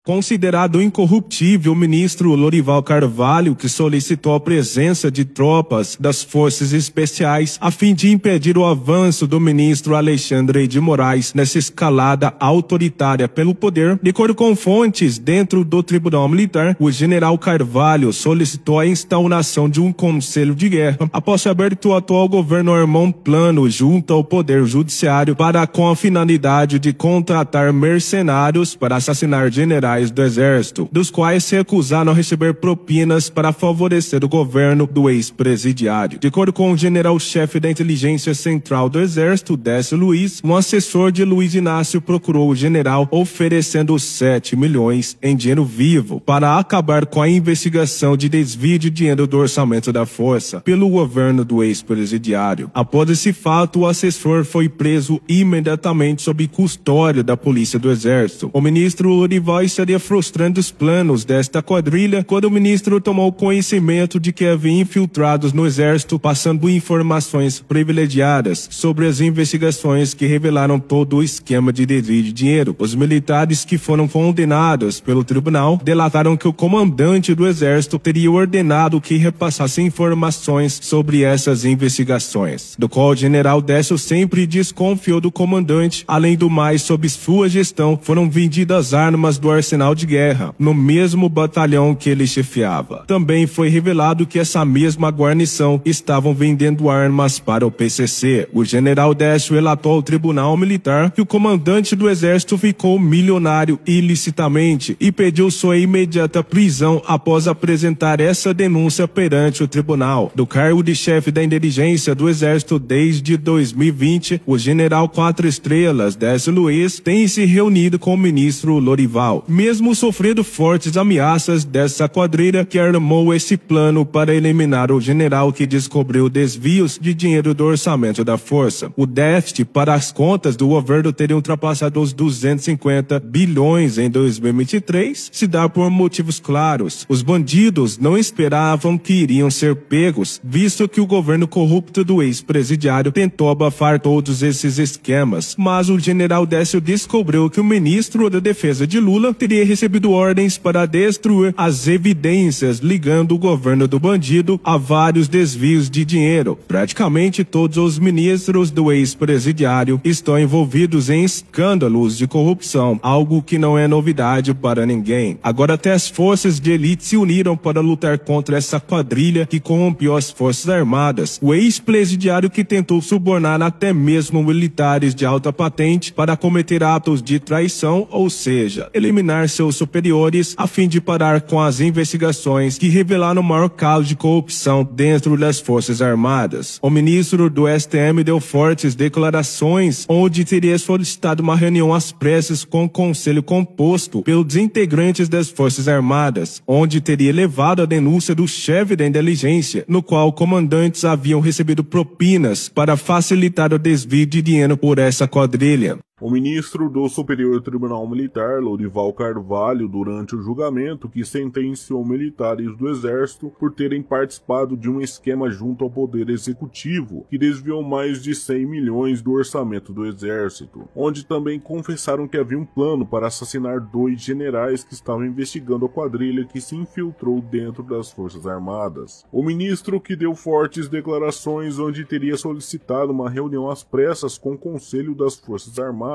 Considerado incorruptível, o ministro Lorival Carvalho, que solicitou a presença de tropas das Forças Especiais a fim de impedir o avanço do ministro Alexandre de Moraes nessa escalada autoritária pelo poder. De acordo com fontes dentro do Tribunal Militar, o general Carvalho solicitou a instauração de um conselho de guerra após saber que o atual governo armou um plano junto ao Poder Judiciário com a finalidade de contratar mercenários para assassinar generais do Exército, dos quais se recusaram a receber propinas para favorecer o governo do ex-presidiário. De acordo com o general-chefe da Inteligência Central do Exército, Décio Luiz, um assessor de Luiz Inácio procurou o general oferecendo 7 milhões em dinheiro vivo para acabar com a investigação de desvio de dinheiro do orçamento da força pelo governo do ex-presidiário. Após esse fato, o assessor foi preso imediatamente sob custódia da Polícia do Exército. O ministro Lorival estaria frustrando os planos desta quadrilha quando o ministro tomou conhecimento de que havia infiltrados no Exército passando informações privilegiadas sobre as investigações que revelaram todo o esquema de desvio de dinheiro. Os militares que foram condenados pelo tribunal delataram que o comandante do Exército teria ordenado que repassasse informações sobre essas investigações, do qual o general Décio sempre desconfiou do comandante. Além do mais, sob sua gestão, foram vendidas armas do arsenal de guerra no mesmo batalhão que ele chefiava. Também foi revelado que essa mesma guarnição estavam vendendo armas para o PCC. O general Décio relatou ao Tribunal Militar que o comandante do Exército ficou milionário ilicitamente e pediu sua imediata prisão após apresentar essa denúncia perante o tribunal. Do cargo de chefe da inteligência do Exército desde 2020, o general 4 estrelas Décio Luiz tem se reunido com o ministro Lorival, mesmo sofrendo fortes ameaças dessa quadrilha que armou esse plano para eliminar o general que descobriu desvios de dinheiro do orçamento da força. O déficit para as contas do governo teria ultrapassado os 250 bilhões em 2023, se dá por motivos claros. Os bandidos não esperavam que iriam ser pegos, visto que o governo corrupto do ex-presidiário tentou abafar todos esses esquemas, mas o general Décio descobriu que o ministro da Defesa de Lula teria recebido ordens para destruir as evidências ligando o governo do bandido a vários desvios de dinheiro. Praticamente todos os ministros do ex-presidiário estão envolvidos em escândalos de corrupção, algo que não é novidade para ninguém. Agora até as forças de elite se uniram para lutar contra essa quadrilha que corrompeu as Forças Armadas. O ex-presidiário que tentou subornar até mesmo militares de alta patente para cometer atos de traição, ou seja, eliminar seus superiores a fim de parar com as investigações que revelaram o maior caso de corrupção dentro das Forças Armadas. O ministro do STM deu fortes declarações onde teria solicitado uma reunião às pressas com o conselho composto pelos integrantes das Forças Armadas, onde teria levado a denúncia do chefe da inteligência, no qual comandantes haviam recebido propinas para facilitar o desvio de dinheiro por essa quadrilha. O ministro do Superior Tribunal Militar, Lorival Carvalho, durante o julgamento que sentenciou militares do Exército por terem participado de um esquema junto ao Poder Executivo, que desviou mais de 100 milhões do orçamento do Exército, onde também confessaram que havia um plano para assassinar 2 generais que estavam investigando a quadrilha que se infiltrou dentro das Forças Armadas. O ministro, que deu fortes declarações onde teria solicitado uma reunião às pressas com o Conselho das Forças Armadas,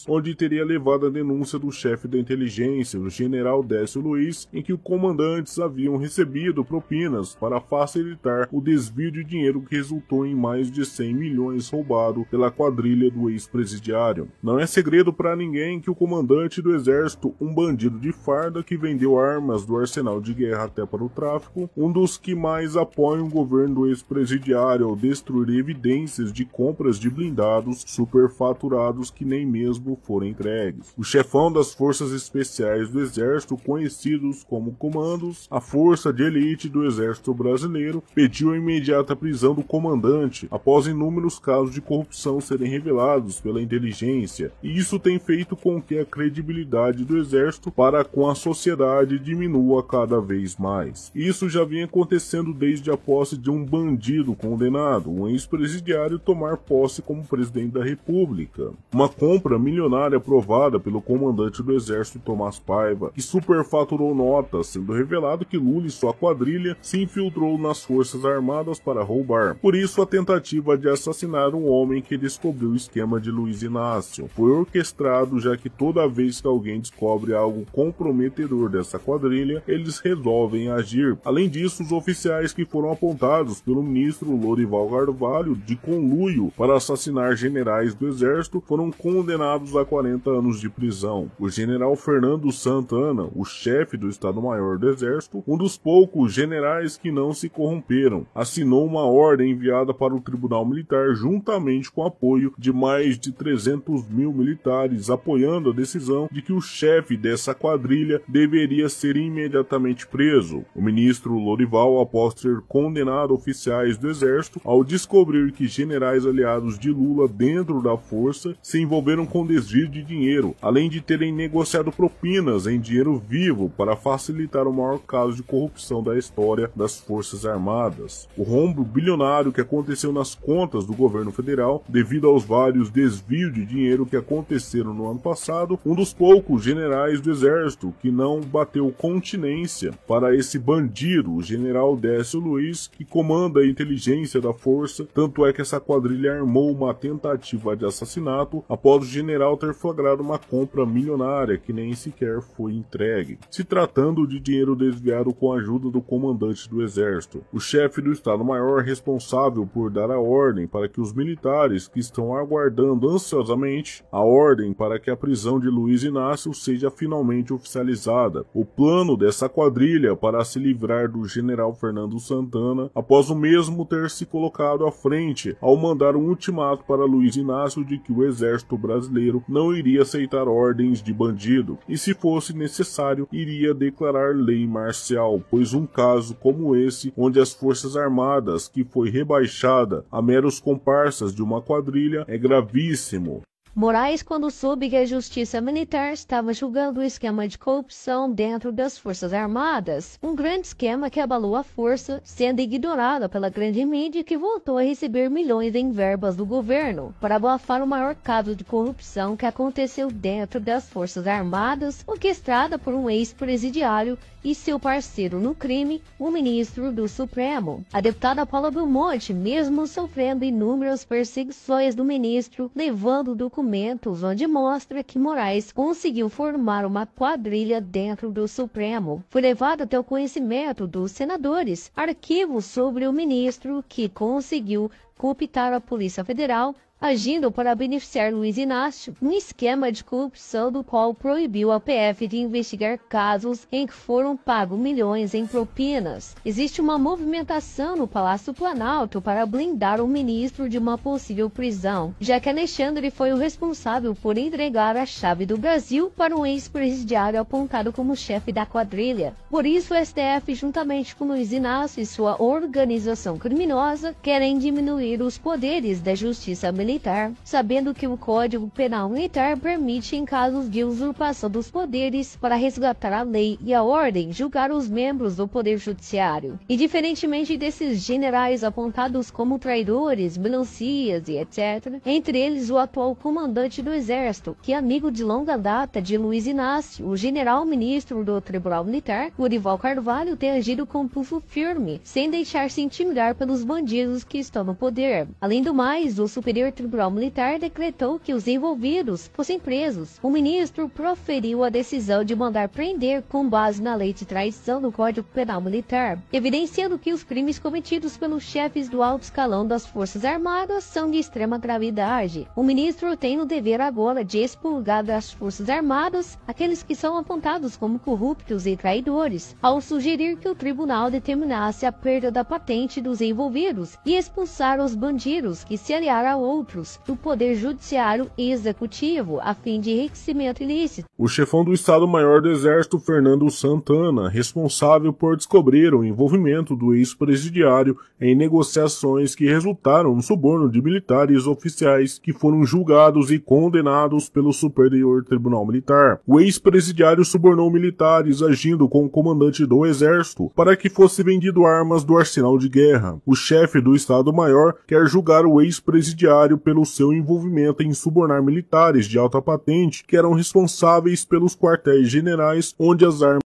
onde teria levado a denúncia do chefe da inteligência, o general Décio Luiz, em que os comandantes haviam recebido propinas para facilitar o desvio de dinheiro que resultou em mais de 100 milhões roubado pela quadrilha do ex-presidiário. Não é segredo para ninguém que o comandante do Exército, um bandido de farda que vendeu armas do arsenal de guerra até para o tráfico, um dos que mais apoiam o governo do ex-presidiário ao destruir evidências de compras de blindados superfaturados que nem mesmo foram entregues. O chefão das Forças Especiais do Exército, conhecidos como comandos, a força de elite do Exército Brasileiro, pediu a imediata prisão do comandante após inúmeros casos de corrupção serem revelados pela inteligência, e isso tem feito com que a credibilidade do Exército para com a sociedade diminua cada vez mais. Isso já vinha acontecendo desde a posse de um bandido condenado, um ex-presidiário, tomar posse como presidente da República. Uma compra compra milionária aprovada pelo comandante do exército Tomás Paiva, que superfaturou notas, sendo revelado que Lula e sua quadrilha se infiltrou nas forças armadas para roubar. Por isso, a tentativa de assassinar um homem que descobriu o esquema de Luiz Inácio foi orquestrado, já que toda vez que alguém descobre algo comprometedor dessa quadrilha, eles resolvem agir. Além disso, os oficiais que foram apontados pelo ministro Lorival Carvalho de conluio para assassinar generais do exército foram condenados a 40 anos de prisão. O general Fernando Santana, o chefe do Estado-Maior do Exército, um dos poucos generais que não se corromperam, assinou uma ordem enviada para o Tribunal Militar juntamente com o apoio de mais de 300 mil militares, apoiando a decisão de que o chefe dessa quadrilha deveria ser imediatamente preso. O ministro Lorival, após ter condenado oficiais do Exército, ao descobrir que generais aliados de Lula dentro da força se envolveram com desvio de dinheiro, além de terem negociado propinas em dinheiro vivo para facilitar o maior caso de corrupção da história das Forças Armadas. O rombo bilionário que aconteceu nas contas do governo federal devido aos vários desvios de dinheiro que aconteceram no ano passado, um dos poucos generais do exército que não bateu continência para esse bandido, o general Décio Luiz, que comanda a inteligência da força, tanto é que essa quadrilha armou uma tentativa de assassinato após o general ter flagrado uma compra milionária que nem sequer foi entregue, se tratando de dinheiro desviado com a ajuda do comandante do exército. O chefe do Estado-Maior responsável por dar a ordem para que os militares que estão aguardando ansiosamente a ordem para que a prisão de Luiz Inácio seja finalmente oficializada. O plano dessa quadrilha para se livrar do general Fernando Santana, após o mesmo ter se colocado à frente ao mandar um ultimato para Luiz Inácio de que o exército brasileiro não iria aceitar ordens de bandido e, se fosse necessário, iria declarar lei marcial, pois um caso como esse, onde as Forças Armadas que foi rebaixada a meros comparsas de uma quadrilha, é gravíssimo. Moraes, quando soube que a Justiça Militar estava julgando o esquema de corrupção dentro das Forças Armadas, um grande esquema que abalou a força, sendo ignorada pela grande mídia que voltou a receber milhões em verbas do governo para abafar o maior caso de corrupção que aconteceu dentro das Forças Armadas, orquestrada por um ex-presidiário e seu parceiro no crime, o ministro do Supremo. A deputada Paula Belmonte, mesmo sofrendo inúmeras perseguições do ministro, levando documentos onde mostra que Moraes conseguiu formar uma quadrilha dentro do Supremo. Foi levado até o conhecimento dos senadores arquivos sobre o ministro que conseguiu cooptar a Polícia Federal, agindo para beneficiar Luiz Inácio, um esquema de corrupção do qual proibiu a PF de investigar casos em que foram pagos milhões em propinas. Existe uma movimentação no Palácio Planalto para blindar o ministro de uma possível prisão, já que Alexandre foi o responsável por entregar a chave do Brasil para um ex-presidiário apontado como chefe da quadrilha. Por isso, o STF, juntamente com Luiz Inácio e sua organização criminosa, querem diminuir os poderes da Justiça Militar, sabendo que o Código Penal Militar permite, em casos de usurpação dos poderes para resgatar a lei e a ordem, julgar os membros do Poder Judiciário. E diferentemente desses generais apontados como traidores, melancias e etc., entre eles o atual comandante do Exército, que é amigo de longa data de Luiz Inácio, o general-ministro do Tribunal Militar, Lorival Carvalho, tem agido com pulso firme, sem deixar-se intimidar pelos bandidos que estão no poder. Além do mais, o Superior Tribunal Militar decretou que os envolvidos fossem presos. O ministro proferiu a decisão de mandar prender com base na lei de traição do Código Penal Militar, evidenciando que os crimes cometidos pelos chefes do alto escalão das Forças Armadas são de extrema gravidade. O ministro tem o dever agora de expurgar das Forças Armadas aqueles que são apontados como corruptos e traidores, ao sugerir que o tribunal determinasse a perda da patente dos envolvidos e expulsar os bandidos que se aliaram a outros do Poder Judiciário e Executivo, a fim de enriquecimento ilícito. O chefão do Estado-Maior do Exército, Fernando Santana, responsável por descobrir o envolvimento do ex-presidiário em negociações que resultaram no suborno de militares oficiais que foram julgados e condenados pelo Superior Tribunal Militar. O ex-presidiário subornou militares agindo com o comandante do Exército para que fosse vendido armas do arsenal de guerra. O chefe do Estado-Maior quer julgar o ex-presidiário pelo seu envolvimento em subornar militares de alta patente que eram responsáveis pelos quartéis generais onde as armas